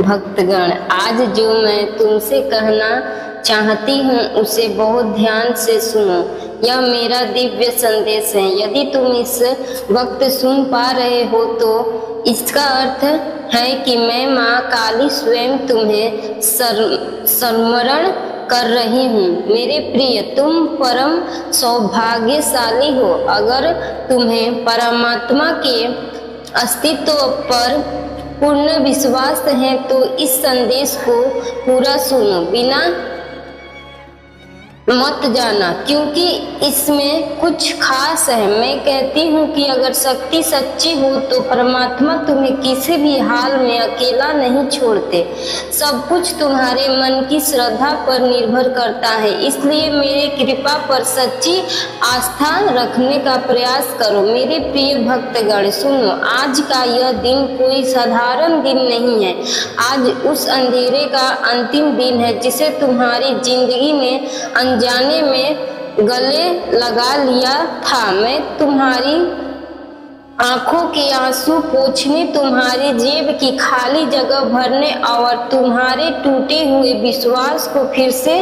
भक्तगण, आज जो मैं तुमसे कहना चाहती हूँ उसे बहुत ध्यान से सुनो। यह मेरा दिव्य संदेश है। यदि तुम इस वक्त सुन पा रहे हो तो इसका अर्थ है कि मैं माँ काली स्वयं तुम्हें स्मरण कर रही हूँ। मेरे प्रिय, तुम परम सौभाग्यशाली हो। अगर तुम्हें परमात्मा के अस्तित्व पर पूर्ण विश्वास है तो इस संदेश को पूरा सुनो, बिना मत जाना, क्योंकि इसमें कुछ खास है। मैं कहती हूँ कि अगर शक्ति सच्ची हो तो परमात्मा तुम्हें किसी भी हाल में अकेला नहीं छोड़ते। सब कुछ तुम्हारे मन की श्रद्धा पर निर्भर करता है, इसलिए मेरे कृपा पर सच्ची आस्था रखने का प्रयास करो। मेरे प्रिय भक्तगण सुनो, आज का यह दिन कोई साधारण दिन नहीं है। आज उस अंधेरे का अंतिम दिन है जिसे तुम्हारी जिंदगी ने जाने में गले लगा लिया था। मैं तुम्हारी आंखों के आंसू पोंछने, तुम्हारी जेब की खाली जगह भरने और तुम्हारे टूटे हुए विश्वास को फिर से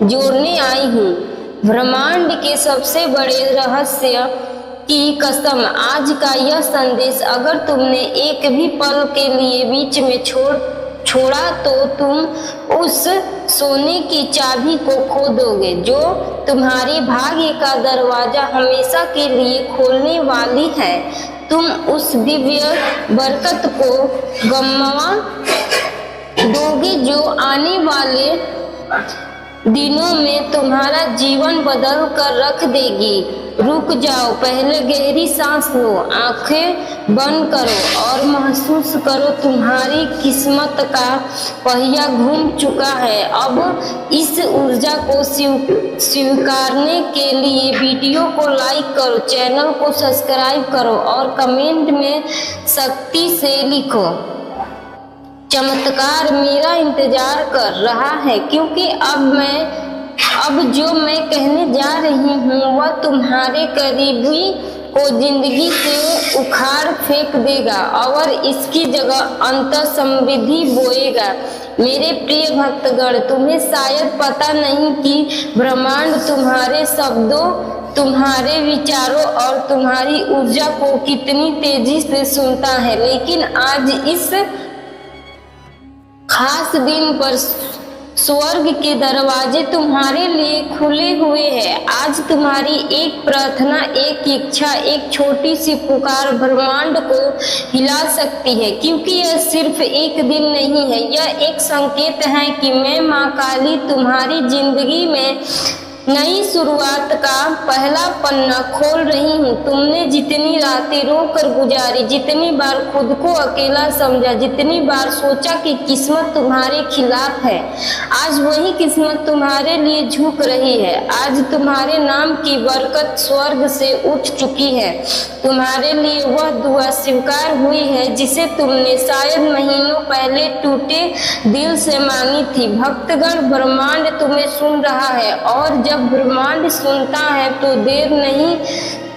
जोड़ने आई हूँ। ब्रह्मांड के सबसे बड़े रहस्य की कसम, आज का यह संदेश अगर तुमने एक भी पल के लिए बीच में छोड़ा तो तुम उस सोने की चाबी को खो दोगे जो तुम्हारी भाग्य का दरवाजा हमेशा के लिए खोलने वाली है। तुम उस दिव्य बरकत को गंवा दोगे जो आने वाले दिनों में तुम्हारा जीवन बदल कर रख देगी। रुक जाओ, पहले गहरी सांस लो, आंखें बंद करो और महसूस करो तुम्हारी किस्मत का पहिया घूम चुका है। अब इस ऊर्जा को स्वीकारने के लिए वीडियो को लाइक करो, चैनल को सब्सक्राइब करो और कमेंट में शक्ति से लिखो, चमत्कार मेरा इंतजार कर रहा है। क्योंकि अब जो मैं कहने जा रही हूँ वह तुम्हारे करीबी को जिंदगी से उखाड़ फेंक देगा और इसकी जगह अंत समृद्धि बोएगा। मेरे प्रिय भक्तगण, तुम्हें शायद पता नहीं कि ब्रह्मांड तुम्हारे शब्दों, तुम्हारे विचारों और तुम्हारी ऊर्जा को कितनी तेजी से सुनता है, लेकिन आज इस खास दिन पर स्वर्ग के दरवाजे तुम्हारे लिए खुले हुए हैं। आज तुम्हारी एक प्रार्थना, एक इच्छा, एक छोटी सी पुकार ब्रह्मांड को हिला सकती है। क्योंकि यह सिर्फ एक दिन नहीं है, यह एक संकेत है कि मैं माँ काली तुम्हारी जिंदगी में नई शुरुआत का पहला पन्ना खोल रही हूँ। तुमने जितनी रातें रोकर गुजारी, जितनी बार खुद को अकेला समझा, जितनी बार सोचा कि किस्मत तुम्हारे खिलाफ है, आज वही किस्मत तुम्हारे लिए झुक रही है। आज तुम्हारे नाम की बरकत स्वर्ग से उठ चुकी है। तुम्हारे लिए वह दुआ स्वीकार हुई है जिसे तुमने शायद महीनों पहले टूटे दिल से मांगी थी। भक्तगण, ब्रह्मांड तुम्हें सुन रहा है और जब ब्रह्मांड सुनता है तो देर नहीं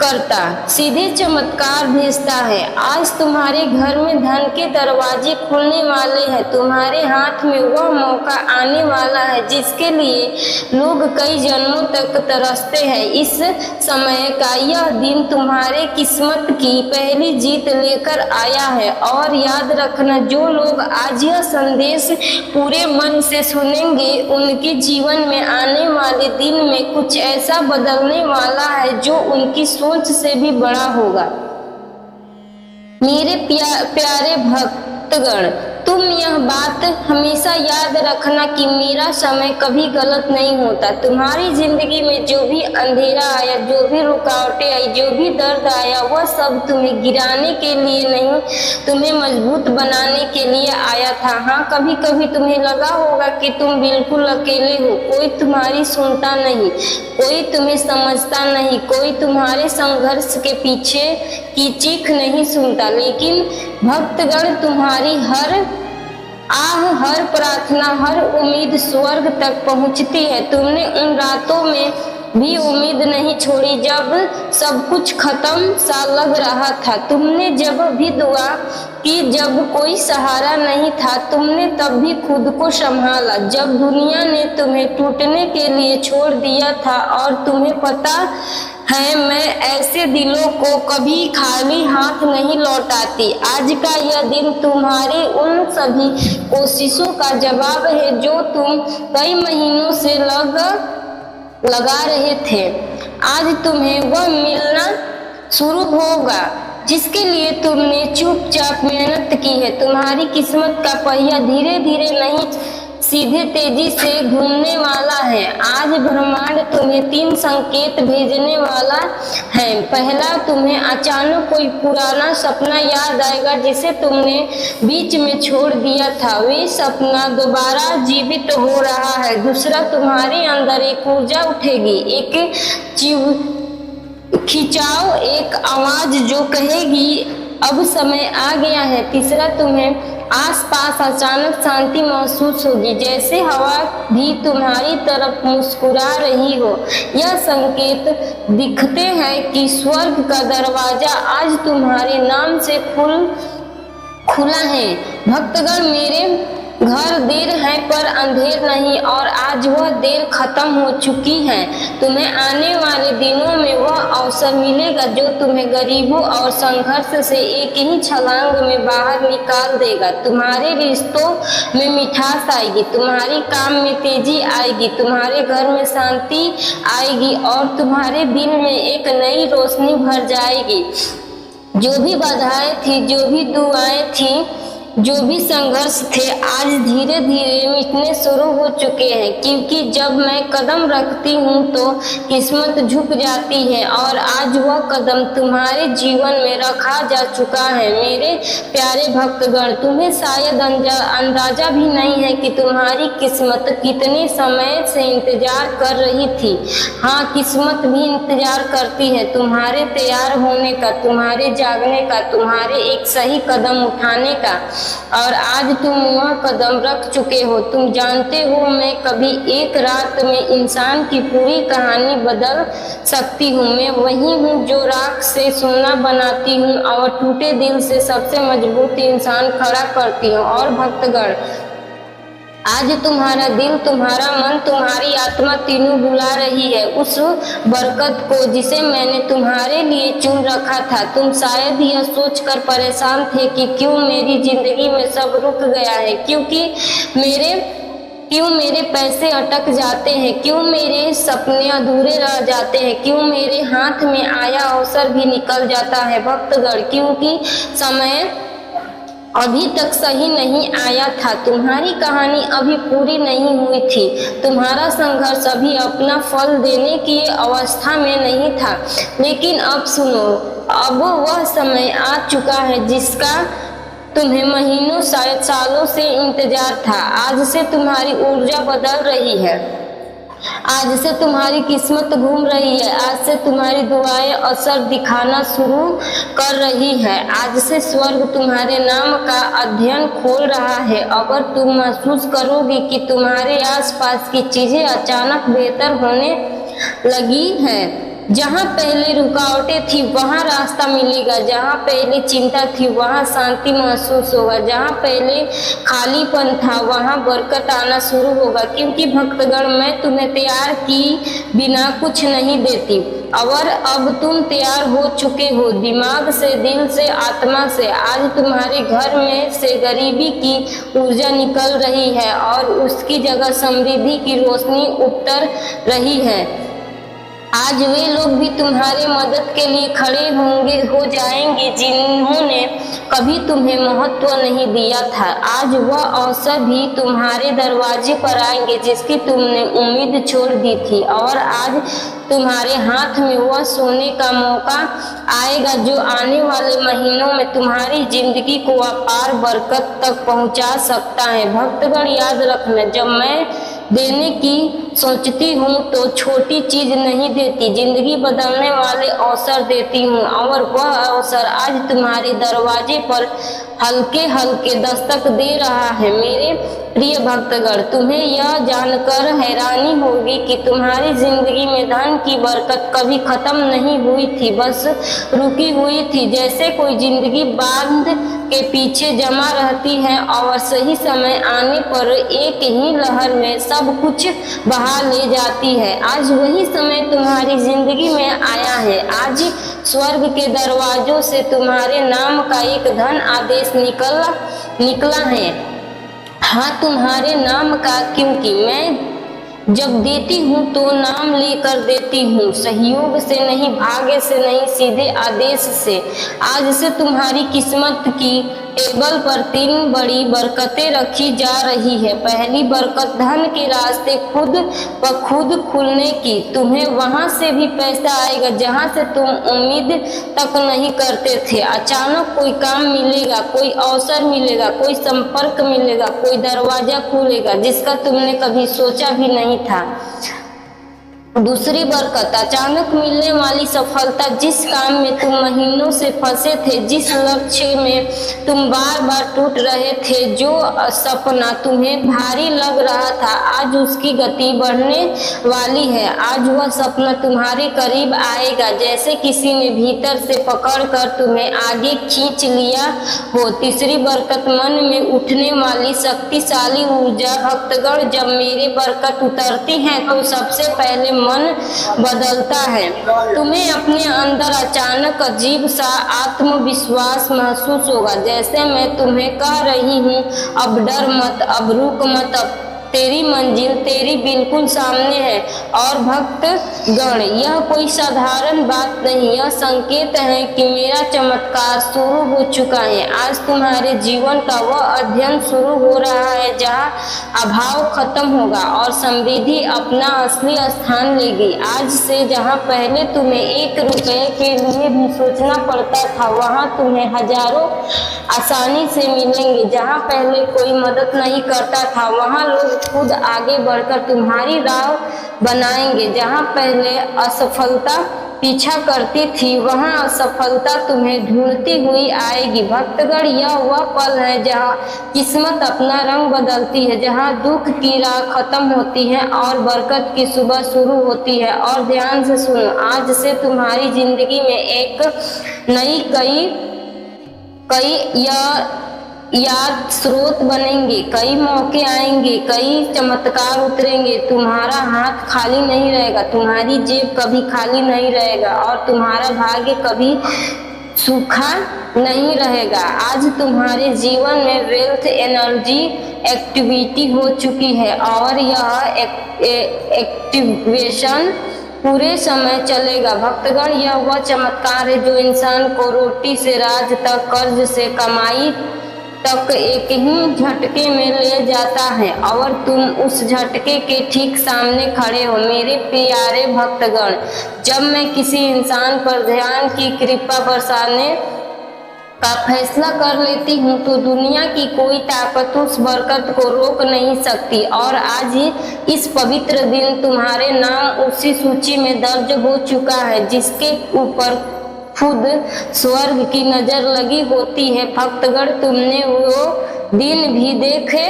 करता, सीधे चमत्कार भेजता है। आज तुम्हारे घर में धन के दरवाजे खुलने वाले हैं। तुम्हारे हाथ में वह मौका आने वाला है जिसके लिए लोग कई जन्मों तक तरसते हैं। इस समय का यह दिन तुम्हारे किस्मत की पहली जीत लेकर आया है। और याद रखना, जो लोग आज यह संदेश पूरे मन से सुनेंगे उनके जीवन में आने वाले दिन में कुछ ऐसा बदलने वाला है जो उनकी सोच से भी बड़ा होगा। मेरे प्यारे भक्तगण, तुम यह बात हमेशा याद रखना कि मेरा समय कभी गलत नहीं होता। तुम्हारी जिंदगी में जो भी अंधेरा आया, जो भी रुकावटें आई, जो भी दर्द आया, वह सब तुम्हें गिराने के लिए नहीं, तुम्हें मजबूत बनाने के लिए आया था। हाँ, कभी कभी तुम्हें लगा होगा कि तुम बिल्कुल अकेले हो, कोई तुम्हारी सुनता नहीं, कोई तुम्हें समझता नहीं, कोई तुम्हारे संघर्ष के पीछे की चीख नहीं सुनता। लेकिन भक्तगण, तुम्हारी हर आह, हर प्रार्थना, हर उम्मीद स्वर्ग तक पहुंचती है। तुमने उन रातों में भी उम्मीद नहीं छोड़ी जब सब कुछ खत्म सा लग रहा था। तुमने जब भी दुआ की, जब कोई सहारा नहीं था, तुमने तब भी खुद को संभाला। जब दुनिया ने तुम्हें टूटने के लिए छोड़ दिया था, और तुम्हें पता है मैं ऐसे दिलों को कभी खाली हाथ नहीं लौटाती। आज का यह दिन तुम्हारी उन सभी कोशिशों का जवाब है जो तुम कई महीनों से लगा रहे थे। आज तुम्हें वह मिलना शुरू होगा जिसके लिए तुमने चुपचाप मेहनत की है। तुम्हारी किस्मत का पहिया धीरे धीरे नहीं, सीधे तेजी से घूमने वाला है। आज ब्रह्मांड तुम्हें 3 संकेत भेजने वाला है। पहला, तुम्हें अचानक कोई पुराना सपना याद आएगा जिसे तुमने बीच में छोड़ दिया था। वे सपना दोबारा जीवित हो रहा है। दूसरा, तुम्हारे अंदर एक ऊर्जा उठेगी, एक खिंचाव, एक आवाज जो कहेगी अब समय आ गया है। तीसरा, तुम्हें आसपास अचानक शांति महसूस होगी, जैसे हवा भी तुम्हारी तरफ मुस्कुरा रही हो। यह संकेत दिखते हैं कि स्वर्ग का दरवाजा आज तुम्हारे नाम से खुला है। भक्तगण, मेरे घर देर है पर अंधेर नहीं, और आज वह देर खत्म हो चुकी है। तुम्हें आने वाले दिनों में वह अवसर मिलेगा जो तुम्हें गरीबों और संघर्ष से एक ही छलांग में बाहर निकाल देगा। तुम्हारे रिश्तों में मिठास आएगी, तुम्हारी काम में तेजी आएगी, तुम्हारे घर में शांति आएगी, और तुम्हारे दिल में एक नई रोशनी भर जाएगी। जो भी बाधाएं थी, जो भी दुआएं थी, जो भी संघर्ष थे, आज धीरे धीरे मिटने शुरू हो चुके हैं। क्योंकि जब मैं कदम रखती हूँ तो किस्मत झुक जाती है, और आज वह कदम तुम्हारे जीवन में रखा जा चुका है। मेरे प्यारे भक्तगण, तुम्हें शायद अंदाजा भी नहीं है कि तुम्हारी किस्मत कितने समय से इंतजार कर रही थी। हाँ, किस्मत भी इंतजार करती है तुम्हारे तैयार होने का, तुम्हारे जागने का, तुम्हारे एक सही कदम उठाने का। और आज तुम वह कदम रख चुके हो। तुम जानते हो, मैं कभी एक रात में इंसान की पूरी कहानी बदल सकती हूँ। मैं वही हूँ जो राख से सोना बनाती हूँ और टूटे दिल से सबसे मजबूत इंसान खड़ा करती हूँ। और भक्तगण, आज तुम्हारा दिल, तुम्हारा मन, तुम्हारी आत्मा तीनों बुला रही है उस बरकत को जिसे मैंने तुम्हारे लिए चुन रखा था। तुम शायद यह सोचकर परेशान थे कि क्यों मेरी जिंदगी में सब रुक गया है, क्यों मेरे पैसे अटक जाते हैं, क्यों मेरे सपने अधूरे रह जाते हैं, क्यों मेरे हाथ में आया अवसर भी निकल जाता है। भक्तगण, क्योंकि समय अभी तक सही नहीं आया था। तुम्हारी कहानी अभी पूरी नहीं हुई थी। तुम्हारा संघर्ष अभी अपना फल देने की अवस्था में नहीं था। लेकिन अब सुनो, अब वह समय आ चुका है जिसका तुम्हें महीनों, शायद सालों से इंतजार था। आज से तुम्हारी ऊर्जा बदल रही है, आज से तुम्हारी किस्मत घूम रही है, आज से तुम्हारी दुआएं असर दिखाना शुरू कर रही है। आज से स्वर्ग तुम्हारे नाम का अध्ययन खोल रहा है। अगर तुम महसूस करोगे कि तुम्हारे आसपास की चीजें अचानक बेहतर होने लगी हैं, जहाँ पहले रुकावटें थी वहाँ रास्ता मिलेगा, जहाँ पहले चिंता थी वहाँ शांति महसूस होगा, जहाँ पहले खालीपन था वहाँ बरकत आना शुरू होगा। क्योंकि भक्तगण, मैं तुम्हें तैयार की बिना कुछ नहीं देती। अगर अब तुम तैयार हो चुके हो, दिमाग से, दिल से, आत्मा से, आज तुम्हारे घर में से गरीबी की ऊर्जा निकल रही है और उसकी जगह समृद्धि की रोशनी उतर रही है। आज वे लोग भी तुम्हारे मदद के लिए खड़े हो जाएंगे जिन्होंने कभी तुम्हें महत्व नहीं दिया था। आज वह अवसर भी तुम्हारे दरवाजे पर आएंगे जिसकी तुमने उम्मीद छोड़ दी थी, और आज तुम्हारे हाथ में वह सोने का मौका आएगा जो आने वाले महीनों में तुम्हारी जिंदगी को अपार बरकत तक पहुंचा सकता है। भक्तगण, याद रखना, जब मैं देने की सोचती हूँ तो छोटी चीज नहीं देती, जिंदगी बदलने वाले अवसर देती हूँ, और वह अवसर आज तुम्हारे दरवाजे पर हल्के हल्के दस्तक दे रहा है। मेरे प्रिय भक्तगण, तुम्हें यह जानकर हैरानी होगी कि तुम्हारी जिंदगी में धन की बरकत कभी खत्म नहीं हुई थी, बस रुकी हुई थी। जैसे कोई जिंदगी बांध के पीछे जमा रहती है और सही समय आने पर एक ही लहर में सब कुछ बहा ले जाती है। आज वही समय तुम्हारी जिंदगी में आया है। आज स्वर्ग के दरवाजों से तुम्हारे नाम का एक धन आदेश निकला है। हाँ, तुम्हारे नाम का, क्योंकि मैं जब देती हूँ तो नाम लेकर देती हूँ, सहयोग से नहीं, भाग्य से नहीं, सीधे आदेश से। आज से तुम्हारी किस्मत की टेबल पर 3 बड़ी बरकतें रखी जा रही है। पहली बरकत धन के रास्ते खुद ब खुद खुलने की। तुम्हें वहां से भी पैसा आएगा जहां से तुम उम्मीद तक नहीं करते थे। अचानक कोई काम मिलेगा, कोई अवसर मिलेगा, कोई संपर्क मिलेगा, कोई दरवाजा खुलेगा जिसका तुमने कभी सोचा भी नहीं था। दूसरी बरकत, अचानक मिलने वाली सफलता। जिस काम में तुम महीनों से फंसे थे, जिस लक्ष्य में तुम बार बार टूट रहे थे, जो सपना तुम्हें भारी लग रहा था, आज उसकी गति बढ़ने वाली है। आज वह सपना तुम्हारे करीब आएगा जैसे किसी ने भीतर से पकड़कर तुम्हें आगे खींच लिया हो। तीसरी बरकत, मन में उठने वाली शक्तिशाली ऊर्जा। भक्तगण, जब मेरी बरकत उतरती है तो सबसे पहले मन बदलता है। तुम्हें अपने अंदर अचानक अजीब सा आत्मविश्वास महसूस होगा, जैसे मैं तुम्हें कह रही हूँ, अब डर मत, अब रुक मत, अब तेरी मंजिल तेरी बिल्कुल सामने है। और भक्त गण, यह कोई साधारण बात नहीं, यह संकेत है कि मेरा चमत्कार शुरू हो चुका है। आज तुम्हारे जीवन का वह अध्ययन शुरू हो रहा है जहाँ अभाव खत्म होगा और समृद्धि अपना असली स्थान लेगी। आज से जहाँ पहले तुम्हें 1 रुपए के लिए भी सोचना पड़ता था, वहाँ तुम्हें हजारों आसानी से मिलेंगे। जहाँ पहले कोई मदद नहीं करता था, वहाँ लोग खुद आगे बढ़कर तुम्हारी राह बनाएंगे। जहाँ पहले असफलता पीछा करती थी, वहाँ असफलता तुम्हें ढूंढती हुई आएगी। भक्तगण, यह वह पल है जहाँ किस्मत अपना रंग बदलती है, जहाँ दुख की राह खत्म होती है और बरकत की सुबह शुरू होती है। और ध्यान से सुनो, आज से तुम्हारी जिंदगी में एक नई कई याद स्रोत बनेंगे, कई मौके आएंगे, कई चमत्कार उतरेंगे। तुम्हारा हाथ खाली नहीं रहेगा, तुम्हारी जेब कभी खाली नहीं रहेगा और तुम्हारा भाग्य कभी सूखा नहीं रहेगा। आज तुम्हारे जीवन में वेल्थ एनर्जी एक्टिविटी हो चुकी है और यह एक्टिवेशन पूरे समय चलेगा। भक्तगण, यह वह चमत्कार है जो इंसान को रोटी से राज तक, कर्ज से कमाई तक एक ही झटके में ले जाता है और तुम उस झटके के ठीक सामने खड़े हो। मेरे प्यारे भक्तगण, जब मैं किसी इंसान पर ध्यान की कृपा बरसाने का फैसला कर लेती हूँ तो दुनिया की कोई ताकत उस बरकत को रोक नहीं सकती। और आज इस पवित्र दिन तुम्हारे नाम उसी सूची में दर्ज हो चुका है जिसके ऊपर खुद स्वर्ग की नजर लगी होती है। भक्तगण, तुमने वो दिन भी देखे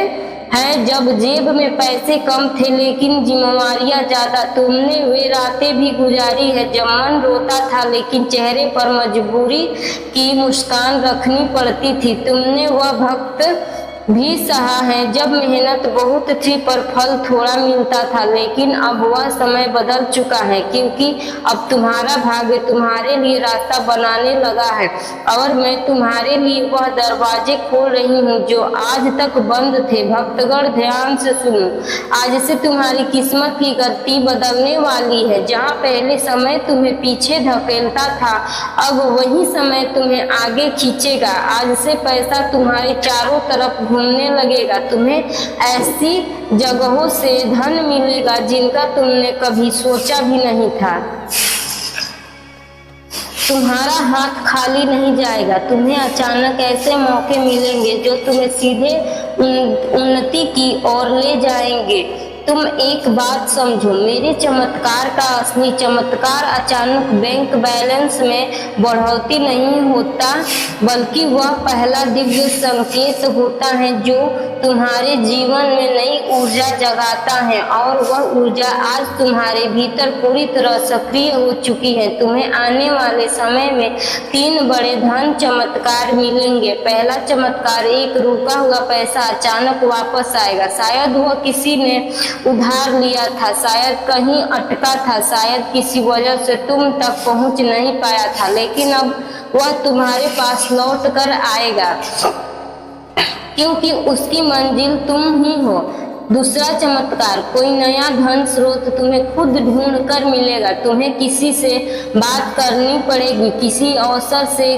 हैं जब जेब में पैसे कम थे लेकिन जिम्मेवारियां ज्यादा। तुमने वे रातें भी गुजारी है जब मन रोता था लेकिन चेहरे पर मजबूरी की मुस्कान रखनी पड़ती थी। तुमने वह भक्त भी सहा है जब मेहनत बहुत थी पर फल थोड़ा मिलता था, लेकिन अब वह समय बदल चुका है क्योंकि अब तुम्हारा भाग्य तुम्हारे लिए रास्ता बनाने लगा है और मैं तुम्हारे लिए वह दरवाजे खोल रही हूँ जो आज तक बंद थे। भक्तगण, ध्यान से सुनो, आज से तुम्हारी किस्मत की गति बदलने वाली है। जहाँ पहले समय तुम्हें पीछे धकेलता था, अब वही समय तुम्हें आगे खींचेगा। आज से पैसा तुम्हारे चारों तरफ घूमने लगेगा। तुम्हें ऐसी जगहों से धन मिलेगा जिनका तुमने कभी सोचा भी नहीं था। तुम्हारा हाथ खाली नहीं जाएगा। तुम्हें अचानक ऐसे मौके मिलेंगे जो तुम्हें सीधे उन्नति की ओर ले जाएंगे। तुम एक बात समझो, मेरे चमत्कार का असली चमत्कार अचानक बैंक बैलेंस में बढ़ोतरी नहीं होता, बल्कि वह पहला दिव्य संकेत होता है जो तुम्हारे जीवन में नई ऊर्जा जगाता है, और वह ऊर्जा आज तुम्हारे भीतर पूरी तरह सक्रिय हो चुकी है। तुम्हें आने वाले समय में 3 बड़े धन चमत्कार मिलेंगे। पहला चमत्कार, एक रुका हुआ पैसा अचानक वापस आएगा। शायद वह किसी ने उधार लिया था, शायद कहीं अटका था, शायद किसी वजह से तुम तक पहुंच नहीं पाया था, लेकिन अब वह तुम्हारे पास लौट कर आएगा, क्योंकि उसकी मंजिल तुम ही हो। दूसरा चमत्कार, कोई नया धन स्रोत तुम्हें खुद ढूंढ कर मिलेगा। तुम्हें किसी से बात करनी पड़ेगी, किसी अवसर से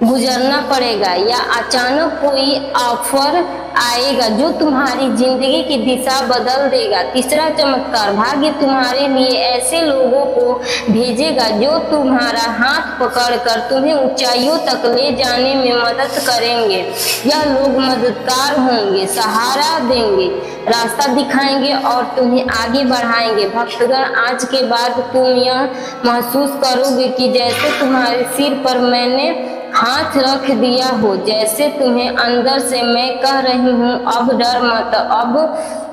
गुजरना पड़ेगा, या अचानक कोई ऑफर आएगा जो तुम्हारी जिंदगी की दिशा बदल देगा। तीसरा चमत्कार, भाग्य तुम्हारे लिए ऐसे लोगों को भेजेगा जो तुम्हारा हाथ पकड़कर तुम्हें ऊंचाइयों तक ले जाने में मदद करेंगे। यह लोग मददगार होंगे, सहारा देंगे, रास्ता दिखाएंगे और तुम्हें आगे बढ़ाएंगे। भक्तगण, आज के बाद तुम यह महसूस करोगे कि जैसे तुम्हारे सिर पर मैंने हाथ रख दिया हो, जैसे तुम्हें अंदर से मैं कह रही हूँ, अब डर मत, अब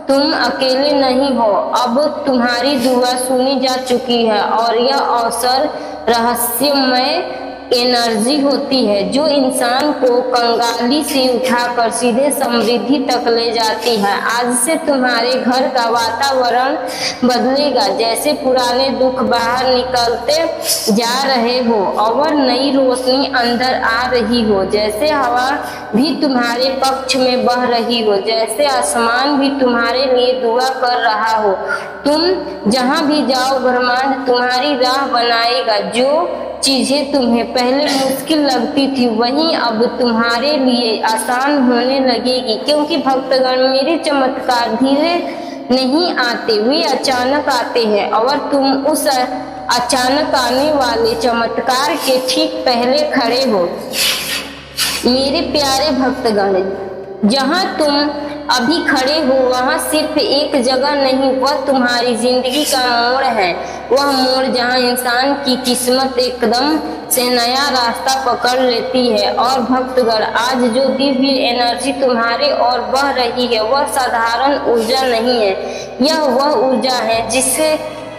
तुम अकेले नहीं हो, अब तुम्हारी दुआ सुनी जा चुकी है। और यह अवसर रहस्यमय एनर्जी होती है जो इंसान को कंगाली से उठाकर सीधे समृद्धि तक ले जाती है। आज से तुम्हारे घर का वातावरण बदलेगा, जैसे पुराने दुख बाहर निकलते जा रहे हो और नई रोशनी अंदर आ रही हो, जैसे हवा भी तुम्हारे पक्ष में बह रही हो, जैसे आसमान भी तुम्हारे लिए दुआ कर रहा हो। तुम जहां भी जाओ, ब्रह्मांड तुम्हारी राह बनाएगा। जो चीजें तुम्हें पहले मुश्किल लगती थी वही अब तुम्हारे लिए आसान होने लगेगी, क्योंकि भक्तगण, मेरे चमत्कार धीरे नहीं आते, वे अचानक आते हैं, और तुम उस अचानक आने वाले चमत्कार के ठीक पहले खड़े हो। मेरे प्यारे भक्तगण, जहां तुम अभी खड़े हो वहां सिर्फ एक जगह नहीं, वह तुम्हारी जिंदगी का मोड़ है। वह मोड़ जहां इंसान की किस्मत एकदम से नया रास्ता पकड़ लेती है। और भक्तगण, आज जो दिव्य एनर्जी तुम्हारे ओर बह रही है वह साधारण ऊर्जा नहीं है, यह वह ऊर्जा है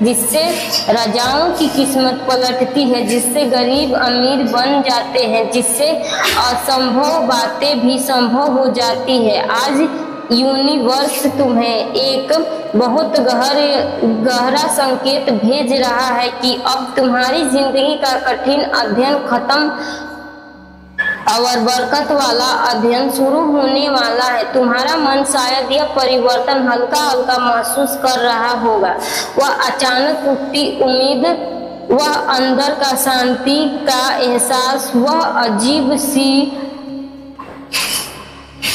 जिससे राजाओं की किस्मत पलटती है, जिससे गरीब अमीर बन जाते हैं, जिससे असंभव बातें भी संभव हो जाती है। आज यूनिवर्स तुम्हें एक बहुत गहरा संकेत भेज रहा है कि अब तुम्हारी जिंदगी का कठिन अध्ययन खत्म और बरकत वाला अध्ययन शुरू होने वाला है। तुम्हारा मन शायद यह परिवर्तन हल्का हल्का महसूस कर रहा होगा। वह अचानक उठती उम्मीद, वह अंदर का शांति का एहसास, वह अजीब सी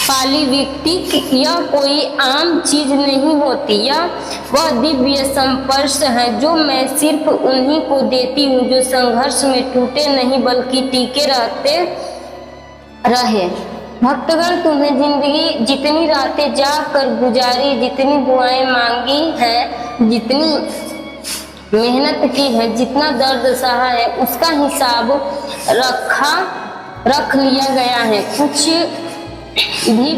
पाली व्यक्ति, यह कोई आम चीज नहीं होती, यह वह दिव्य संस्पर्श है जो मैं सिर्फ उन्हीं को देती हूँ जो संघर्ष में टूटे नहीं बल्कि टिके रहे। भक्तगण, तुम्हें जिंदगी जितनी रातें जाग कर गुजारी, जितनी दुआएं मांगी हैं, जितनी मेहनत की है, जितना दर्द सहा है, उसका हिसाब रख लिया गया है। कुछ भी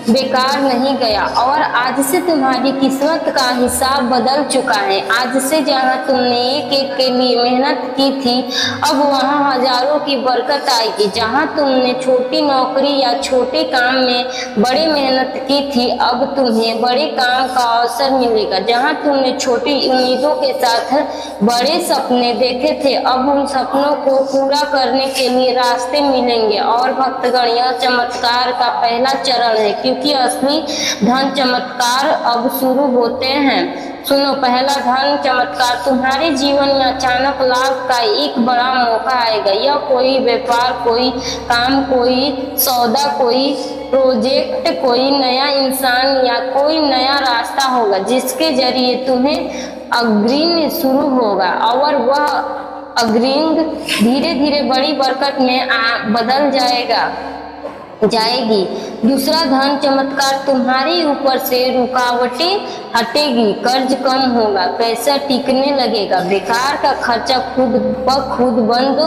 बेकार नहीं गया, और आज से तुम्हारी किस्मत का हिसाब बदल चुका है। आज से जहां तुमने एक एक के लिए मेहनत की थी, अब वहां हजारों की बरकत आएगी। जहां तुमने छोटी नौकरी या छोटे काम में बड़ी मेहनत की थी, अब तुम्हें बड़े काम का अवसर मिलेगा। जहां तुमने छोटी उम्मीदों के साथ बड़े सपने देखे थे, अब उन सपनों को पूरा करने के लिए रास्ते मिलेंगे। और भक्तगण, यह चमत्कार का पहला चरण है, क्योंकि असली धन चमत्कार अब शुरू होते हैं। सुनो, पहला धन चमत्कार, तुम्हारे जीवन में अचानक लाभ का एक बड़ा मौका आएगा। यह कोई व्यापार, कोई काम, कोई सौदा, कोई प्रोजेक्ट, कोई नया इंसान या कोई नया रास्ता होगा जिसके जरिए तुम्हें अग्रिम शुरू होगा, और वह अग्रिम धीरे धीरे बड़ी बरकत में बदल जाएगा। जाएगी। दूसरा धन चमत्कार, तुम्हारे ऊपर से रुकावटें हटेगी, कर्ज कम होगा, पैसा टिकने लगेगा, बेकार का खर्चा खुद ब खुद बंद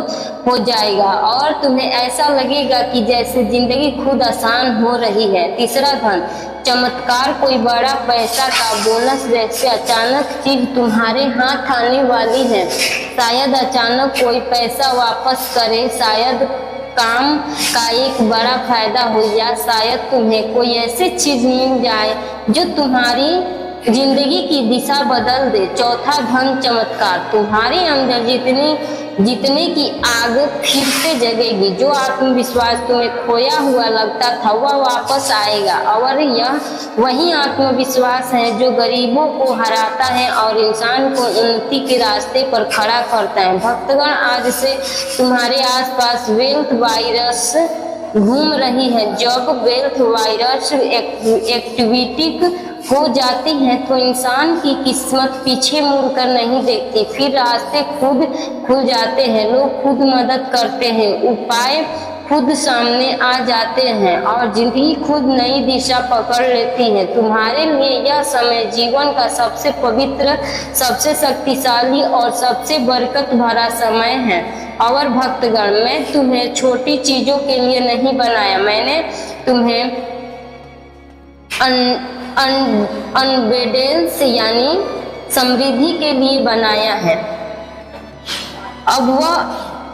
हो जाएगा और तुम्हें ऐसा लगेगा कि जैसे जिंदगी खुद आसान हो रही है। तीसरा धन चमत्कार, कोई बड़ा पैसा का बोनस जैसे अचानक चीज तुम्हारे हाथ आने वाली है। शायद अचानक कोई पैसा वापस करे, शायद काम का एक बड़ा फायदा हो, या शायद तुम्हें कोई ऐसी चीज मिल जाए जो तुम्हारी जिंदगी की दिशा बदल दे। चौथा धन चमत्कार, तुम्हारे अंदर जितने की आग फिर से जगेगी, जो आत्मविश्वास तुम्हें खोया हुआ लगता था वह वापस आएगा और यह वही आत्मविश्वास है जो गरीबों को हराता है और इंसान को उन्नति के रास्ते पर खड़ा करता है। भक्तगण, आज से तुम्हारे आसपास वेल्थ वायरस घूम रही है। जब वेल्थ वायरस एक्टिविटी हो जाती है तो इंसान की किस्मत पीछे मुड़कर नहीं देखती, फिर रास्ते खुद खुल जाते हैं, लोग खुद मदद करते हैं, उपाय खुद सामने आ जाते हैं और जिंदगी खुद नई दिशा पकड़ लेती है। तुम्हारे लिए यह समय जीवन का सबसे पवित्र, सबसे शक्तिशाली और सबसे बरकत भरा समय है। और भक्तगण, मैं तुम्हें छोटी चीजों के लिए नहीं बनाया, मैंने तुम्हें अनबेडेंस यानी समृद्धि के लिए बनाया है। अब वह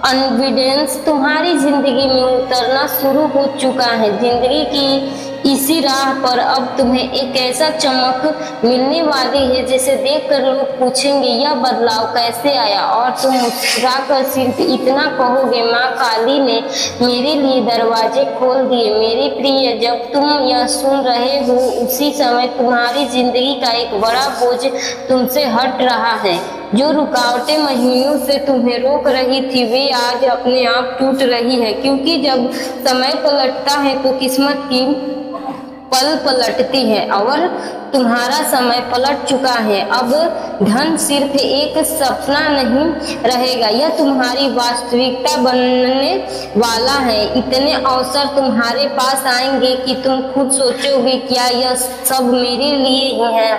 अनबेडेंस तुम्हारी जिंदगी में उतरना शुरू हो चुका है। जिंदगी की इसी राह पर अब तुम्हें एक ऐसा चमक मिलने वाली है जिसे देखकर लोग पूछेंगे यह बदलाव कैसे आया, और तुम मुस्कुराकर सिर्फ इतना कहोगे, माँ काली ने मेरे लिए दरवाजे खोल दिए। मेरी प्रिय, जब तुम यह सुन रहे हो उसी समय तुम्हारी जिंदगी का एक बड़ा बोझ तुमसे हट रहा है। जो रुकावटें महीनों से तुम्हें रोक रही थी वे आज अपने आप टूट रही है, क्योंकि जब समय पलटता है तो किस्मत की पल पलटती है और तुम्हारा समय पलट चुका है। अब धन सिर्फ एक सपना नहीं रहेगा, यह तुम्हारी वास्तविकता बनने वाला है। इतने अवसर तुम्हारे पास आएंगे कि तुम खुद सोचोगे क्या यह सब मेरे लिए ही है।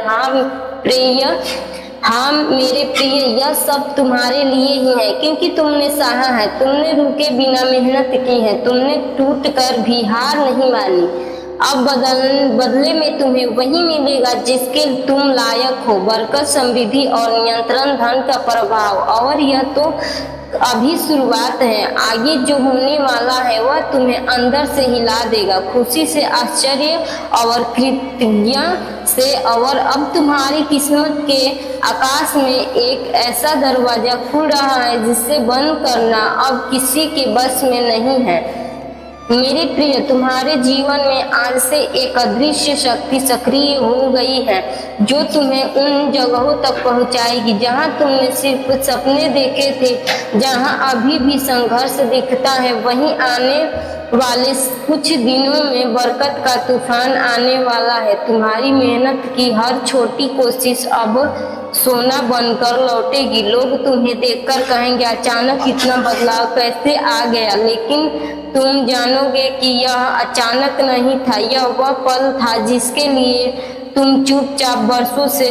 हाँ मेरे प्रिय, यह सब तुम्हारे लिए ही है, क्योंकि तुमने सहा है, तुमने रुके बिना मेहनत की है, तुमने टूट कर भी हार नहीं मानी। अब बदले में तुम्हें वही मिलेगा जिसके तुम लायक हो, बरकत, समृद्धि और नियंत्रण, धन का प्रभाव। और यह तो अभी शुरुआत है, आगे जो होने वाला है वह तुम्हें अंदर से हिला देगा, खुशी से, आश्चर्य और कृतज्ञता से। और अब तुम्हारी किस्मत के आकाश में एक ऐसा दरवाजा खुल रहा है जिसे बंद करना अब किसी के बस में नहीं है। मेरे प्रिय, तुम्हारे जीवन में आज से एक अदृश्य शक्ति सक्रिय हो गई है जो तुम्हें उन जगहों तक पहुंचाएगी जहां तुमने सिर्फ सपने देखे थे। जहां अभी भी संघर्ष दिखता है वहीं आने वाले कुछ दिनों में बरकत का तूफान आने वाला है। तुम्हारी मेहनत की हर छोटी कोशिश अब सोना बनकर लौटेगी। लोग तुम्हें देखकर कहेंगे अचानक इतना बदलाव कैसे आ गया, लेकिन तुम जानोगे कि यह अचानक नहीं था, यह वह पल था जिसके लिए तुम चुपचाप बरसों से